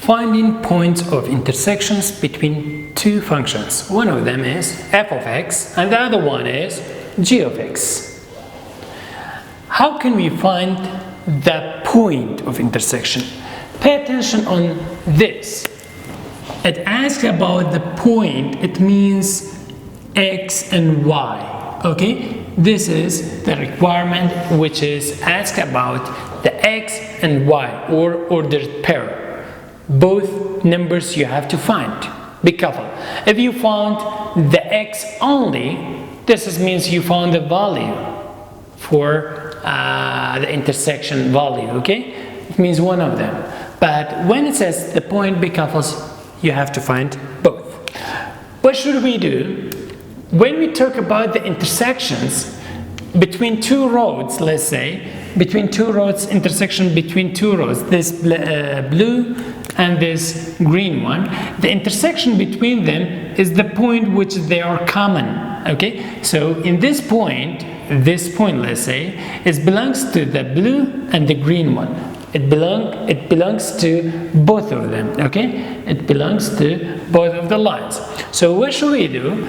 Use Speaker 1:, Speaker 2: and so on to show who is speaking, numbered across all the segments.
Speaker 1: finding points of intersections between two functions. One of them is f of x and the other one is g of x. How can we find the point of intersection? Pay attention on this. It asks about the point, it means x and y, okay? This is the requirement which is asked about the x and y, or ordered pair. Both numbers you have to find. Be careful. If you found the x only, this means you found the value for the intersection value, okay? It means one of them. But when it says the point, be careful, you have to find both. What should we do? When we talk about the intersections between two roads, let's say, between two roads, intersection between two roads, this blue and this green one, the intersection between them is the point which they are common, okay? So in this point, let's say, it belongs to the blue and the green one. It belongs to both of them, okay? It belongs to both of the lines. So what should we do?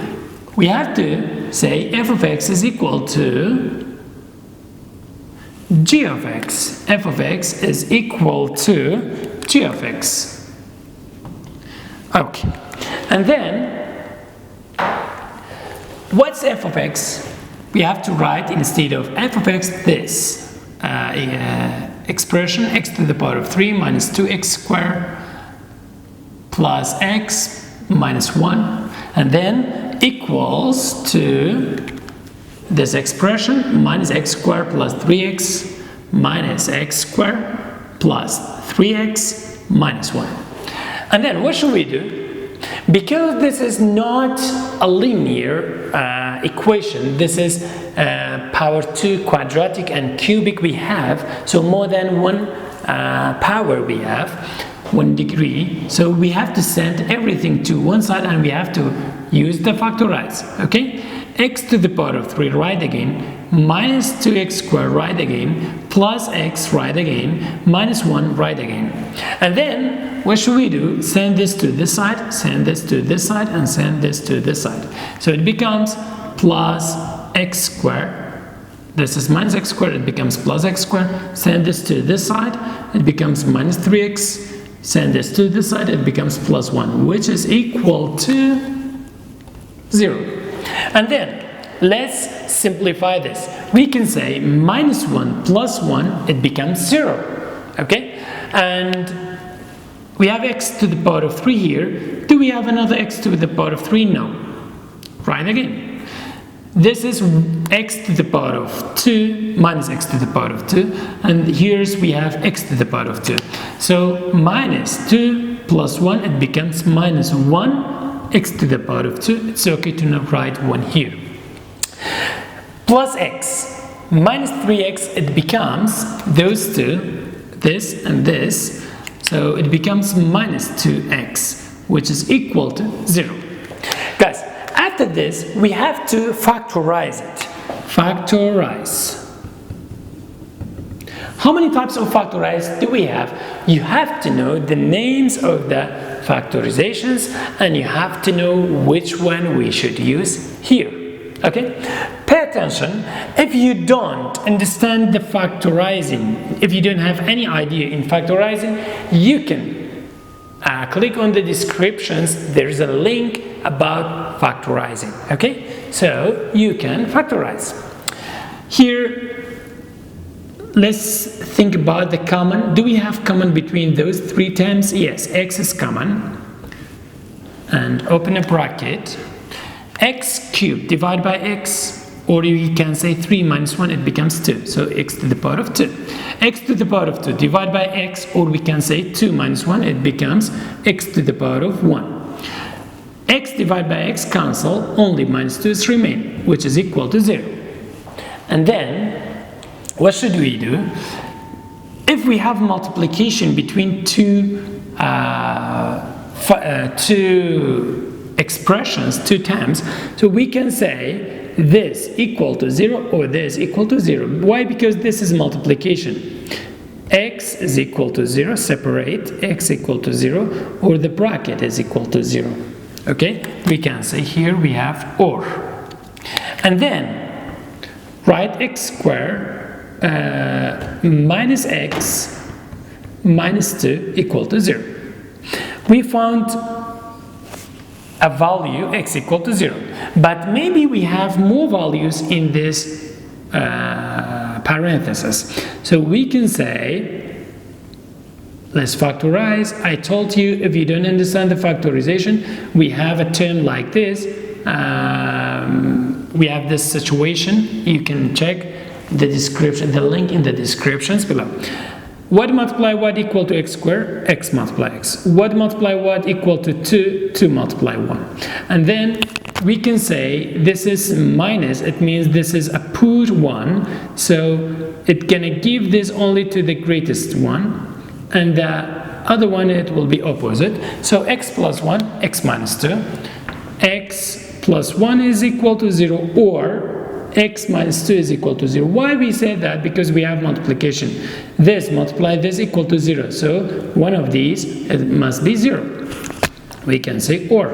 Speaker 1: We have to say f of x is equal to g of x. F of x is equal to g of x. Okay. And then, what's f of x? We have to write instead of f of x this expression, x to the power of 3 minus 2x squared plus x minus 1, and then equals to this expression minus x squared plus 3x minus x squared plus 3x minus 1. And then what should we do? Because this is not a linear equation, this is power 2 quadratic and cubic we have, so more than one power we have, 1 degree, so we have to send everything to one side and we have to use the factorize, okay? X to the power of 3, right again, minus 2x squared, right again, plus x, right again, minus 1, right again. And then, what should we do? Send this to this side, send this to this side, and send this to this side. So it becomes plus x squared. This is minus x squared, it becomes plus x squared. Send this to this side, it becomes minus 3x. Send this to this side, it becomes plus 1, which is equal to 0. And then, let's simplify this. We can say minus 1 plus 1, it becomes 0. Okay? And we have x to the power of 3 here. Do we have another x to the power of 3? No. Right again. This is x to the power of 2 minus x to the power of 2. And here's we have x to the power of 2. So minus 2 plus 1, it becomes minus 1 x to the power of 2. It's okay to not write 1 here. Plus x minus 3x, it becomes those two, this and this. So it becomes minus 2x, which is equal to 0. Guys, after this, we have to factorize it. Factorize. How many types of factorize do we have? You have to know the names of the factorizations and you have to know which one we should use here. Okay? Pay attention. If you don't understand the factorizing, if you don't have any idea in factorizing, you can click on the descriptions. There is a link about factorizing. Okay? So you can factorize. Here, let's think about the common. Do we have common between those three terms? Yes, x is common. And open a bracket. X cubed divided by x, or you can say 3 minus 1, it becomes 2. So x to the power of 2. X to the power of 2 divided by x, or we can say 2 minus 1, it becomes x to the power of 1. X divided by x cancel, only minus 2 is remain, which is equal to 0. And then, what should we do? If we have multiplication between two expressions, two terms, so we can say this equal to 0 or this equal to 0. Why? Because this is multiplication. x is equal to 0, separate x equal to 0, or the bracket is equal to 0. Okay, we can say here we have or. And then write x squared minus x minus 2 equal to 0. We found a value x equal to 0, but maybe we have more values in this parenthesis. So we can say, let's factorize. I told you, if you don't understand the factorization, we have a term like this. We have this situation. You can check the description, the link in the descriptions below. What multiply what equal to x squared? X multiply x. What multiply what equal to 2? 2 multiply 1. And then we can say this is minus, it means this is a put 1, so it's gonna give this only to the greatest one, and the other one it will be opposite. So x plus 1, x minus 2, x plus 1 is equal to 0, or x minus 2 is equal to 0. Why we say that? Because we have multiplication. This multiply this equal to 0. So one of these, it must be 0. We can say or.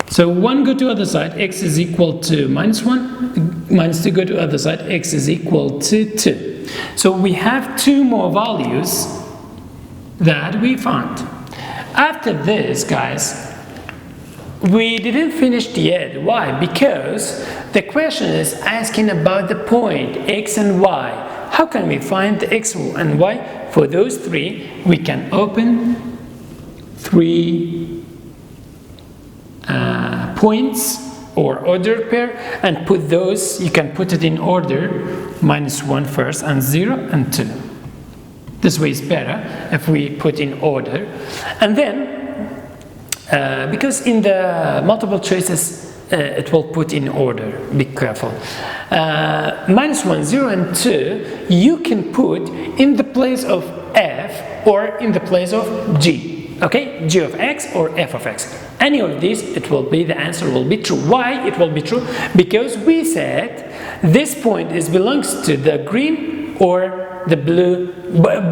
Speaker 1: So 1 go to other side, x is equal to minus 1. Minus 2 go to other side, x is equal to 2. So we have 2 more values that we found. After this, guys, we didn't finish yet. Why? Because the question is asking about the point x and y. How can we find the x and y? For those three, we can open 3 points or order pair and put those, you can put it in order, -1 first and 0 and 2. This way is better if we put in order. And then because in the multiple choices it will put in order, be careful. -1, 0 and 2 you can put in the place of f or in the place of g. Okay, g of x or f of x. Any of these, it will be, the answer will be true. Why it will be true? Because we said this point belongs to the green or the blue,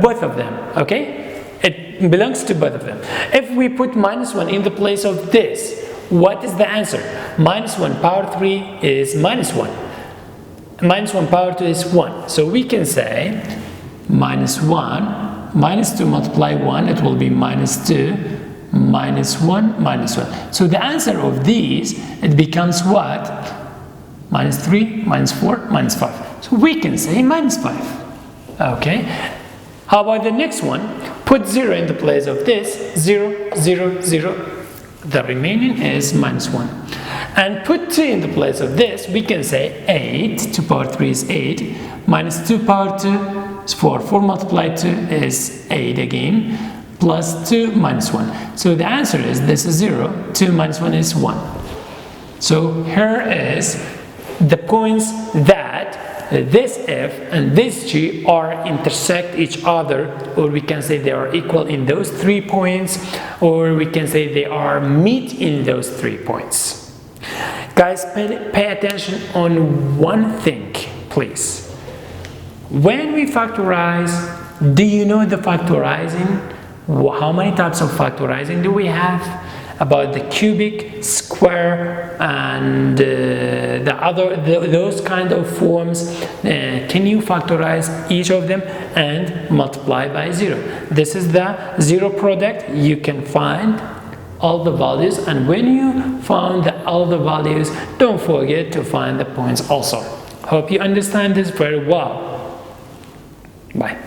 Speaker 1: both of them. Okay, it belongs to both of them. If we put -1 in the place of this, what is the answer? -1 power 3 is -1. -1 power 2 is 1. So we can say -1 -2 multiply 1, it will be -2, -1, -1. So the answer of these, it becomes what? -3, -4, -5. So we can say -5. Okay. How about the next one? Put 0 in the place of this, 0, 0, 0. The remaining is -1. And put 2 in the place of this, we can say 8, 2 power 3 is 8, -2 power 2 is 4, 4 multiplied 2 is 8 again, plus 2 -1. So the answer is, this is 0, 2 -1 is 1. So here is the points that this f and this g are intersect each other, or we can say they are equal in those 3 points, or we can say they are meet in those 3 points. Guys, pay attention on one thing, please. When we factorize, do you know the factorizing? How many types of factorizing do we have? About the cubic, square, and those kind of forms. Can you factorize each of them and multiply by 0? This is the 0 product. You can find all the values, and when you found all the values, don't forget to find the points also. Hope you understand this very well. Bye.